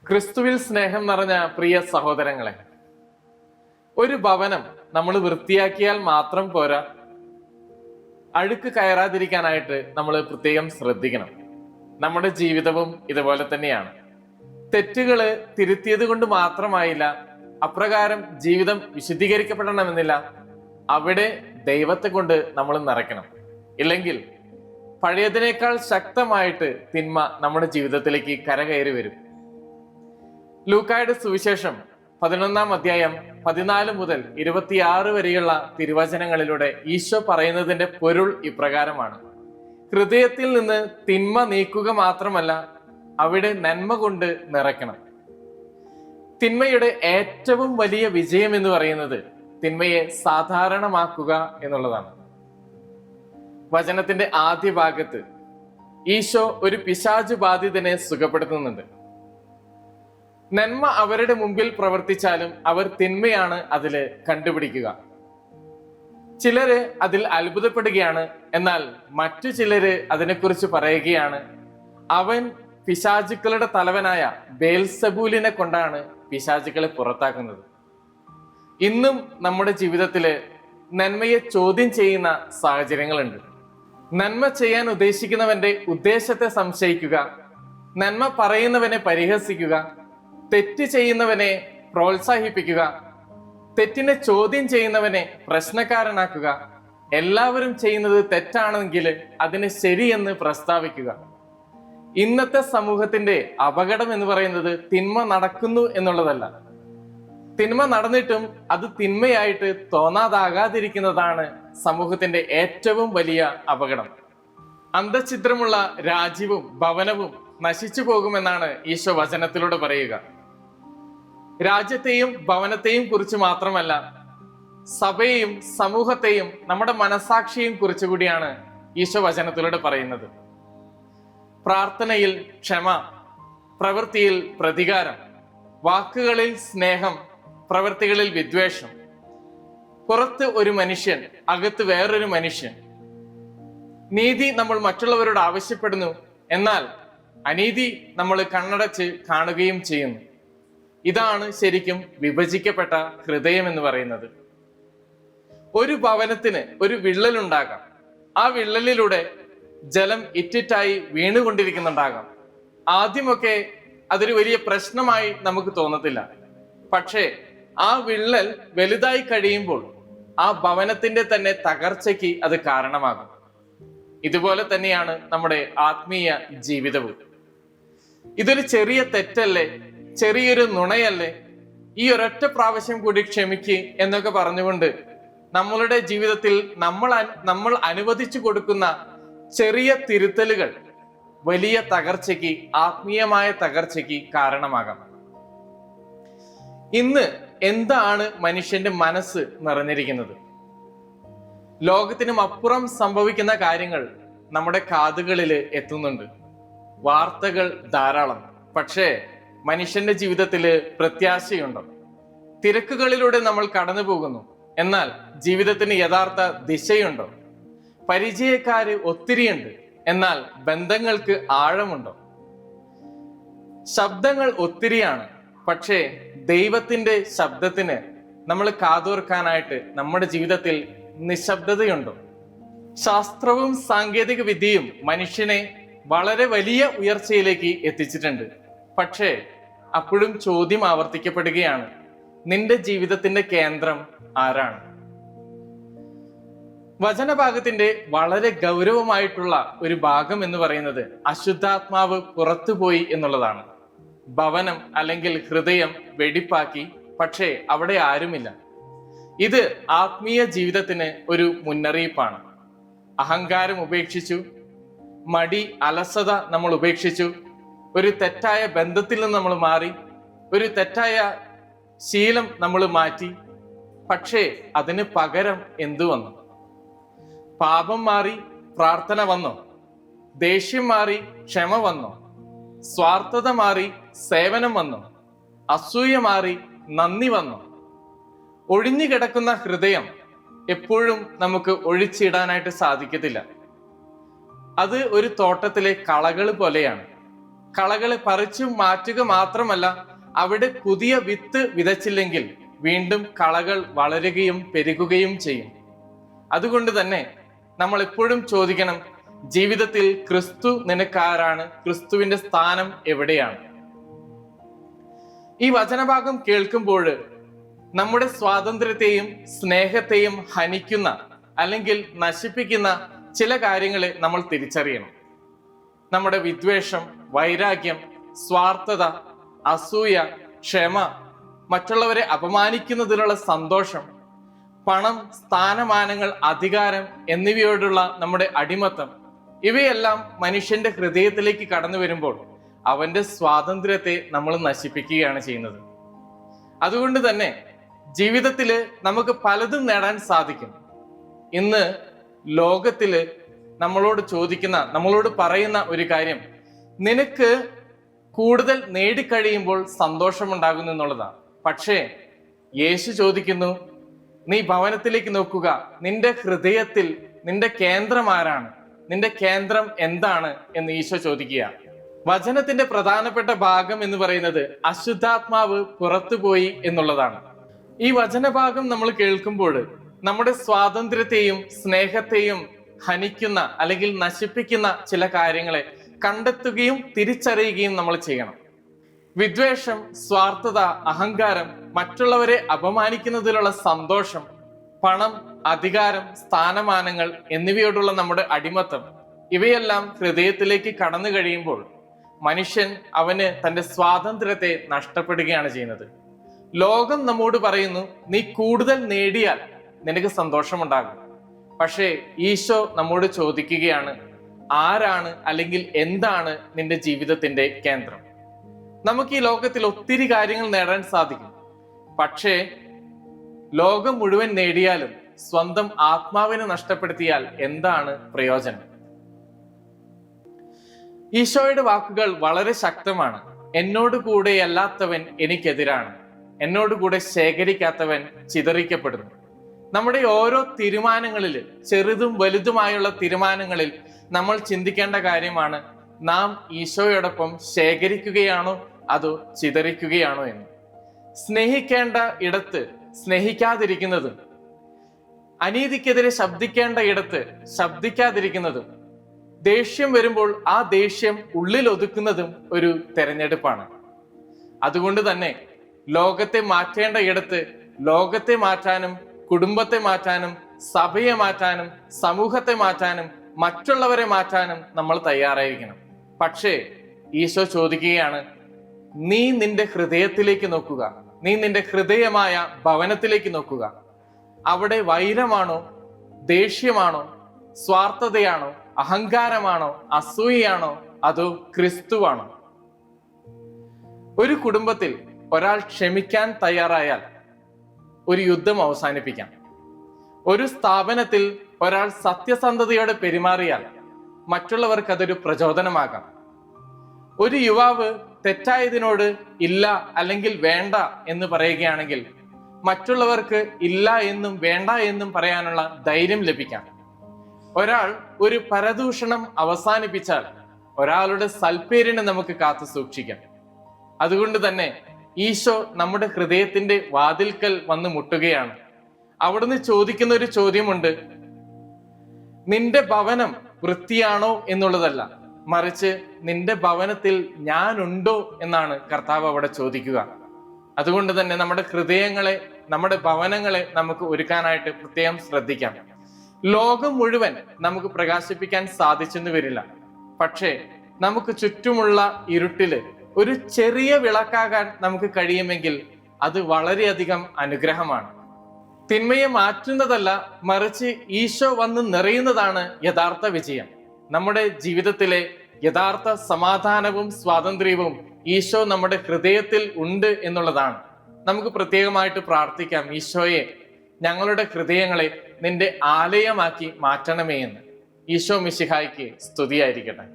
ക്രിസ്തുവിൽ സ്നേഹം നിറഞ്ഞ പ്രിയ സഹോദരങ്ങളെ, ഒരു ഭവനം നമ്മൾ വൃത്തിയാക്കിയാൽ മാത്രം പോരാ, അഴുക്ക് കയറാതിരിക്കാനായിട്ട് നമ്മൾ പ്രത്യേകം ശ്രദ്ധിക്കണം. നമ്മുടെ ജീവിതവും ഇതുപോലെ തന്നെയാണ്. തെറ്റുകള് തിരുത്തിയത് കൊണ്ട് മാത്രമായില്ല, അപ്രകാരം ജീവിതം വിശുദ്ധീകരിക്കപ്പെടണമെന്നില്ല. അവിടെ ദൈവത്തെ കൊണ്ട് നമ്മൾ നിറയ്ക്കണം. ഇല്ലെങ്കിൽ പഴയതിനേക്കാൾ ശക്തമായിട്ട് തിന്മ നമ്മുടെ ജീവിതത്തിലേക്ക് കരകയറി വരും. ലൂക്കായുടെ സുവിശേഷം 11-ാം അധ്യായം 14 മുതൽ 26 വരെയുള്ള തിരുവചനങ്ങളിലൂടെ ഈശോ പറയുന്നതിന്റെ പൊരുൾ ഇപ്രകാരമാണ്: ഹൃദയത്തിൽ നിന്ന് തിന്മ നീക്കുക മാത്രമല്ല, അവിടെ നന്മ കൊണ്ട് നിറയ്ക്കണം. തിന്മയുടെ ഏറ്റവും വലിയ വിജയം എന്ന് പറയുന്നത് തിന്മയെ സാധാരണമാക്കുക എന്നുള്ളതാണ്. വചനത്തിന്റെ ആദ്യ ഭാഗത്ത് ഈശോ ഒരു പിശാച് ബാധിതനെ സുഖപ്പെടുത്തുന്നുണ്ട്. നന്മ അവരുടെ മുമ്പിൽ പ്രവർത്തിച്ചാലും അവർ തിന്മയാണ് അതില് കണ്ടുപിടിക്കുക. ചിലര് അതിൽ അത്ഭുതപ്പെടുകയാണ്, എന്നാൽ മറ്റു ചിലര് അതിനെക്കുറിച്ച് പറയുകയാണ്, അവൻ പിശാചുക്കളുടെ തലവനായ ബേൽസബൂലിനെ കൊണ്ടാണ് പിശാചുക്കളെ പുറത്താക്കുന്നത്. ഇന്നും നമ്മുടെ ജീവിതത്തില് നന്മയെ ചോദ്യം ചെയ്യുന്ന സാഹചര്യങ്ങളുണ്ട്. നന്മ ചെയ്യാൻ ഉദ്ദേശിക്കുന്നവന്റെ ഉദ്ദേശത്തെ സംശയിക്കുക, നന്മ പറയുന്നവനെ പരിഹസിക്കുക, തെറ്റ് ചെയ്യുന്നവനെ പ്രോത്സാഹിപ്പിക്കുക, തെറ്റിനെ ചോദ്യം ചെയ്യുന്നവനെ പ്രശ്നക്കാരനാക്കുക, എല്ലാവരും ചെയ്യുന്നത് തെറ്റാണെങ്കിൽ അതിനെ ശരിയെന്ന് പ്രസ്താവിക്കുക. ഇന്നത്തെ സമൂഹത്തിന്റെ അപകടം എന്ന് പറയുന്നത് തിന്മ നടക്കുന്നു എന്നുള്ളതല്ല, തിന്മ നടന്നിട്ടും അത് തിന്മയായിട്ട് തോന്നാതാകാതിരിക്കുന്നതാണ് സമൂഹത്തിന്റെ ഏറ്റവും വലിയ അപകടം. അന്തഛിദ്രമുള്ള രാജ്യവും ഭവനവും നശിച്ചു പോകുമെന്നാണ് ഈശോ വചനത്തിലൂടെ പറയുക. രാജ്യത്തെയും ഭവനത്തെയും കുറിച്ച് മാത്രമല്ല, സഭയെയും സമൂഹത്തെയും നമ്മുടെ മനസാക്ഷിയെയും കുറിച്ച് കൂടിയാണ് ഈശോ വചനത്തിലൂടെ പറയുന്നത്. പ്രാർത്ഥനയിൽ ക്ഷമ, പ്രവൃത്തിയിൽ പ്രതികാരം, വാക്കുകളിൽ സ്നേഹം, പ്രവൃത്തികളിൽ വിദ്വേഷം. പുറത്ത് ഒരു മനുഷ്യൻ, അകത്ത് വേറൊരു മനുഷ്യൻ. നീതി നമ്മൾ മറ്റുള്ളവരോട് ആവശ്യപ്പെടുന്നു, എന്നാൽ അനീതി നമ്മൾ കണ്ണടച്ച് കാണുകയും ചെയ്യുന്നു. ഇതാണ് ശരിക്കും വിഭജിക്കപ്പെട്ട ഹൃദയം എന്ന് പറയുന്നത്. ഒരു ഭവനത്തിന് ഒരു വിള്ളലുണ്ടാകാം. ആ വിള്ളലിലൂടെ ജലം ഇറ്റിറ്റായി വീണുകൊണ്ടിരിക്കുന്നുണ്ടാകാം. ആദ്യമൊക്കെ അതൊരു വലിയ പ്രശ്നമായി നമുക്ക് തോന്നത്തില്ല. പക്ഷേ ആ വിള്ളൽ വലുതായി കഴിയുമ്പോൾ ആ ഭവനത്തിന്റെ തന്നെ തകർച്ചയ്ക്ക് അത് കാരണമാകും. ഇതുപോലെ തന്നെയാണ് നമ്മുടെ ആത്മീയ ജീവിതവും. ഇതൊരു ചെറിയ തെറ്റല്ലേ, ചെറിയൊരു നുണയല്ലേ, ഈ ഒരൊറ്റ പ്രാവശ്യം കൂടി ക്ഷമിക്ക് എന്നൊക്കെ പറഞ്ഞുകൊണ്ട് നമ്മളുടെ ജീവിതത്തിൽ നമ്മൾ അനുവദിച്ചു കൊടുക്കുന്ന ചെറിയ തിരുത്തലുകൾ വലിയ തകർച്ചയ്ക്ക്, ആത്മീയമായ തകർച്ചയ്ക്ക് കാരണമാകാം. ഇന്ന് എന്താണ് മനുഷ്യന്റെ മനസ്സ് നിറഞ്ഞിരിക്കുന്നത്? ലോകത്തിനും അപ്പുറം സംഭവിക്കുന്ന കാര്യങ്ങൾ നമ്മുടെ കാതുകളിൽ എത്തുന്നുണ്ട്. വാർത്തകൾ ധാരാളം. പക്ഷേ മനുഷ്യന്റെ ജീവിതത്തിൽ പ്രത്യാശയുണ്ടോ? തിരക്കുകളിലൂടെ നമ്മൾ കടന്നു പോകുന്നു, എന്നാൽ ജീവിതത്തിന് യഥാർത്ഥ ദിശയുണ്ടോ? പരിചയക്കാര് ഒത്തിരിയുണ്ട്, എന്നാൽ ബന്ധങ്ങൾക്ക് ആഴമുണ്ടോ? ശബ്ദങ്ങൾ ഒത്തിരിയാണ്, പക്ഷേ ദൈവത്തിന്റെ ശബ്ദത്തിന് നമ്മൾ കാതോർക്കാനായിട്ട് നമ്മുടെ ജീവിതത്തിൽ നിശബ്ദതയുണ്ടോ? ശാസ്ത്രവും സാങ്കേതിക വിദ്യയും മനുഷ്യനെ വളരെ വലിയ ഉയർച്ചയിലേക്ക് എത്തിച്ചിട്ടുണ്ട്. പക്ഷേ അപ്പോഴും ചോദ്യം ആവർത്തിക്കപ്പെടുകയാണ്: നിന്റെ ജീവിതത്തിന്റെ കേന്ദ്രം ആരാണ്? വചനഭാഗത്തിന്റെ വളരെ ഗൗരവമായിട്ടുള്ള ഒരു ഭാഗം എന്ന് പറയുന്നത് അശുദ്ധാത്മാവ് പുറത്തുപോയി എന്നുള്ളതാണ്. ഭവനം അല്ലെങ്കിൽ ഹൃദയം വെടിപ്പാക്കി, പക്ഷേ അവിടെ ആരുമില്ല. ഇത് ആത്മീയ ജീവിതത്തിന് ഒരു മുന്നറിയിപ്പാണ്. അഹങ്കാരം ഉപേക്ഷിച്ചു, മടി, അലസത നമ്മൾ ഉപേക്ഷിച്ചു, ഒരു തെറ്റായ ബന്ധത്തിൽ നിന്ന് നമ്മൾ മാറി, ഒരു തെറ്റായ ശീലം നമ്മൾ മാറ്റി. പക്ഷേ അതിന് പകരം എന്തു വന്നു? പാപം മാറി പ്രാർത്ഥന വന്നോ? ദേഷ്യം മാറി ക്ഷമ വന്നോ? സ്വാർത്ഥത മാറി സേവനം വന്നോ? അസൂയ മാറി നന്ദി വന്നോ? ഒഴിഞ്ഞു കിടക്കുന്ന ഹൃദയം എപ്പോഴും നമുക്ക് ഒഴിച്ചിടാനായിട്ട് സാധിക്കത്തില്ല. അത് ഒരു തോട്ടത്തിലെ കളകൾ പോലെയാണ്. കളകളെ പറിച്ചു മാറ്റുക മാത്രമല്ല, അവിടെ പുതിയ വിത്ത് വിതച്ചില്ലെങ്കിൽ വീണ്ടും കളകൾ വളരുകയും പെരുകുകയും ചെയ്യും. അതുകൊണ്ട് തന്നെ നമ്മൾ എപ്പോഴും ചോദിക്കണം, ജീവിതത്തിൽ ക്രിസ്തു നിനക്കാരാണ്? ക്രിസ്തുവിന്റെ സ്ഥാനം എവിടെയാണ്? ഈ വചനഭാഗം കേൾക്കുമ്പോൾ നമ്മുടെ സ്വാതന്ത്ര്യത്തെയും സ്നേഹത്തെയും ഹനിക്കുന്ന അല്ലെങ്കിൽ നശിപ്പിക്കുന്ന ചില കാര്യങ്ങളെ നമ്മൾ തിരിച്ചറിയണം. നമ്മുടെ വിദ്വേഷം, വൈരാഗ്യം, സ്വാർത്ഥത, അസൂയ, ക്ഷമ, മറ്റുള്ളവരെ അപമാനിക്കുന്നതിലുള്ള സന്തോഷം, പണം, സ്ഥാനമാനങ്ങൾ, അധികാരം എന്നിവയോടുള്ള നമ്മുടെ അടിമത്തം, ഇവയെല്ലാം മനുഷ്യന്റെ ഹൃദയത്തിലേക്ക് കടന്നു വരുമ്പോൾ അവന്റെ സ്വാതന്ത്ര്യത്തെ നമ്മൾ നശിപ്പിക്കുകയാണ് ചെയ്യുന്നത്. അതുകൊണ്ട് തന്നെ ജീവിതത്തില് നമുക്ക് പലതും നേടാൻ സാധിക്കും. ഇന്ന് ലോകത്തില് നമ്മളോട് പറയുന്ന ഒരു കാര്യം, നിനക്ക് കൂടുതൽ നേടിക്കഴിയുമ്പോൾ സന്തോഷമുണ്ടാകുന്നു എന്നുള്ളതാണ്. പക്ഷേ യേശു ചോദിക്കുന്നു, നീ ഭവനത്തിലേക്ക് നോക്കുക, നിന്റെ ഹൃദയത്തിൽ നിന്റെ കേന്ദ്രം ആരാണ്? നിന്റെ കേന്ദ്രം എന്താണ് എന്ന് ഈശോ ചോദിക്കുകയാണ്. വചനത്തിന്റെ പ്രധാനപ്പെട്ട ഭാഗം എന്ന് പറയുന്നത് അശുദ്ധാത്മാവ് പുറത്തുപോയി എന്നുള്ളതാണ്. ഈ വചനഭാഗം നമ്മൾ കേൾക്കുമ്പോൾ നമ്മുടെ സ്വാതന്ത്ര്യത്തെയും സ്നേഹത്തെയും ഹനിക്കുന്ന അല്ലെങ്കിൽ നശിപ്പിക്കുന്ന ചില കാര്യങ്ങളെ കണ്ടെത്തുകയും തിരിച്ചറിയുകയും നമ്മൾ ചെയ്യണം. വിദ്വേഷം, സ്വാർത്ഥത, അഹങ്കാരം, മറ്റുള്ളവരെ അപമാനിക്കുന്നതിലുള്ള സന്തോഷം, പണം, അധികാരം, സ്ഥാനമാനങ്ങൾ എന്നിവയോടുള്ള നമ്മുടെ അടിമത്തം, ഇവയെല്ലാം ഹൃദയത്തിലേക്ക് കടന്നു കഴിയുമ്പോൾ മനുഷ്യൻ അവന് തന്റെ സ്വാതന്ത്ര്യത്തെ നഷ്ടപ്പെടുകയാണ് ചെയ്യുന്നത്. ലോകം നമ്മോട് പറയുന്നു, നീ കൂടുതൽ നേടിയാൽ നിനക്ക് സന്തോഷമുണ്ടാകും. പക്ഷേ ഈശോ നമ്മോട് ചോദിക്കുകയാണ്, ആരാണ് അല്ലെങ്കിൽ എന്താണ് നിന്റെ ജീവിതത്തിന്റെ കേന്ദ്രം? നമുക്ക് ഈ ലോകത്തിൽ ഒത്തിരി കാര്യങ്ങൾ നേടാൻ സാധിക്കും. പക്ഷേ ലോകം മുഴുവൻ നേടിയാലും സ്വന്തം ആത്മാവിനെ നഷ്ടപ്പെടുത്തിയാൽ എന്താണ് പ്രയോജനം? ഈശോയുടെ വാക്കുകൾ വളരെ ശക്തമാണ്. എന്നോട് കൂടെ അല്ലാത്തവൻ എനിക്കെതിരാണ്, എന്നോട് കൂടെ ശേഖരിക്കാത്തവൻ ചിതറിക്കപ്പെടുന്നു. നമ്മുടെ ഓരോ തീരുമാനങ്ങളിൽ, ചെറുതും വലുതുമായുള്ള തീരുമാനങ്ങളിൽ നമ്മൾ ചിന്തിക്കേണ്ട കാര്യമാണ്, നാം ഈശോയോടൊപ്പം ശേഖരിക്കുകയാണോ അതോ ചിതറിക്കുകയാണോ എന്ന്. സ്നേഹിക്കേണ്ട ഇടത്ത് സ്നേഹിക്കാതിരിക്കുന്നതും അനീതിക്കെതിരെ ശബ്ദിക്കേണ്ട ഇടത്ത് ശബ്ദിക്കാതിരിക്കുന്നതും, ദേഷ്യം വരുമ്പോൾ ആ ദേഷ്യം ഉള്ളിൽ ഒതുക്കുന്നതും ഒരു തെരഞ്ഞെടുപ്പാണ്. അതുകൊണ്ട് തന്നെ ലോകത്തെ മാറ്റേണ്ട ഇടത്ത് ലോകത്തെ മാറ്റാനും, കുടുംബത്തെ മാറ്റാനും, സഭയെ മാറ്റാനും, സമൂഹത്തെ മാറ്റാനും, മറ്റുള്ളവരെ മാറ്റാനും നമ്മൾ തയ്യാറായിരിക്കണം. പക്ഷേ ഈശോ ചോദിക്കുകയാണ്, നീ നിന്റെ ഹൃദയത്തിലേക്ക് നോക്കുക, നീ നിന്റെ ഹൃദയമായ ഭവനത്തിലേക്ക് നോക്കുക. അവിടെ വൈരമാണോ, ദേഷ്യമാണോ, സ്വാർത്ഥതയാണോ, അഹങ്കാരമാണോ, അസൂയയാണോ, അതോ ക്രിസ്തുവാണോ? ഒരു കുടുംബത്തിൽ ഒരാൾ ക്ഷമിക്കാൻ തയ്യാറായാൽ ഒരു യുദ്ധം അവസാനിപ്പിക്കാം. ഒരു സ്ഥാപനത്തിൽ ഒരാൾ സത്യസന്ധതയോടെ പെരുമാറിയാൽ മറ്റുള്ളവർക്ക് അതൊരു പ്രചോദനമാകാം. ഒരു യുവാവ് തെറ്റായതിനോട് ഇല്ല അല്ലെങ്കിൽ വേണ്ട എന്ന് പറയുകയാണെങ്കിൽ മറ്റുള്ളവർക്ക് ഇല്ല എന്നും വേണ്ട എന്നും പറയാനുള്ള ധൈര്യം ലഭിക്കാം. ഒരാൾ ഒരു പരദൂഷണം അവസാനിപ്പിച്ചാൽ ഒരാളുടെ സൽപ്പേരിനെ നമുക്ക് കാത്തു സൂക്ഷിക്കാം. അതുകൊണ്ട് തന്നെ ഈശോ നമ്മുടെ ഹൃദയത്തിന്റെ വാതിൽക്കൽ വന്ന് മുട്ടുകയാണ്. അവിടുന്ന് ചോദിക്കുന്ന ഒരു ചോദ്യമുണ്ട്, നിന്റെ ഭവനം വൃത്തിയാണോ എന്നുള്ളതല്ല, മറിച്ച് നിന്റെ ഭവനത്തിൽ ഞാനുണ്ടോ എന്നാണ് കർത്താവ് അവിടെ ചോദിക്കുക. അതുകൊണ്ട് തന്നെ നമ്മുടെ ഹൃദയങ്ങളെ, നമ്മുടെ ഭവനങ്ങളെ നമുക്ക് ഒരുക്കാനായിട്ട് പ്രത്യേകം ശ്രദ്ധിക്കാം. ലോകം മുഴുവൻ നമുക്ക് പ്രകാശിപ്പിക്കാൻ സാധിച്ചെന്ന് വരില്ല. പക്ഷേ നമുക്ക് ചുറ്റുമുള്ള ഇരുട്ടില് ഒരു ചെറിയ വിളക്കാകാൻ നമുക്ക് കഴിയുമെങ്കിൽ അത് വളരെയധികം അനുഗ്രഹമാണ്. തിന്മയെ മാറ്റുന്നതല്ല, മറിച്ച് ഈശോ വന്ന് നിറയുന്നതാണ് യഥാർത്ഥ വിജയം. നമ്മുടെ ജീവിതത്തിലെ യഥാർത്ഥ സമാധാനവും സ്വാതന്ത്ര്യവും ഈശോ നമ്മുടെ ഹൃദയത്തിൽ ഉണ്ട് എന്നുള്ളതാണ്. നമുക്ക് പ്രത്യേകമായിട്ട് പ്രാർത്ഥിക്കാം, ഈശോയെ ഞങ്ങളുടെ ഹൃദയങ്ങളെ നിന്റെ ആലയമാക്കി മാറ്റണമേ എന്ന്. ഈശോ മിശിഹായ്ക്ക് സ്തുതിയായിരിക്കട്ടെ.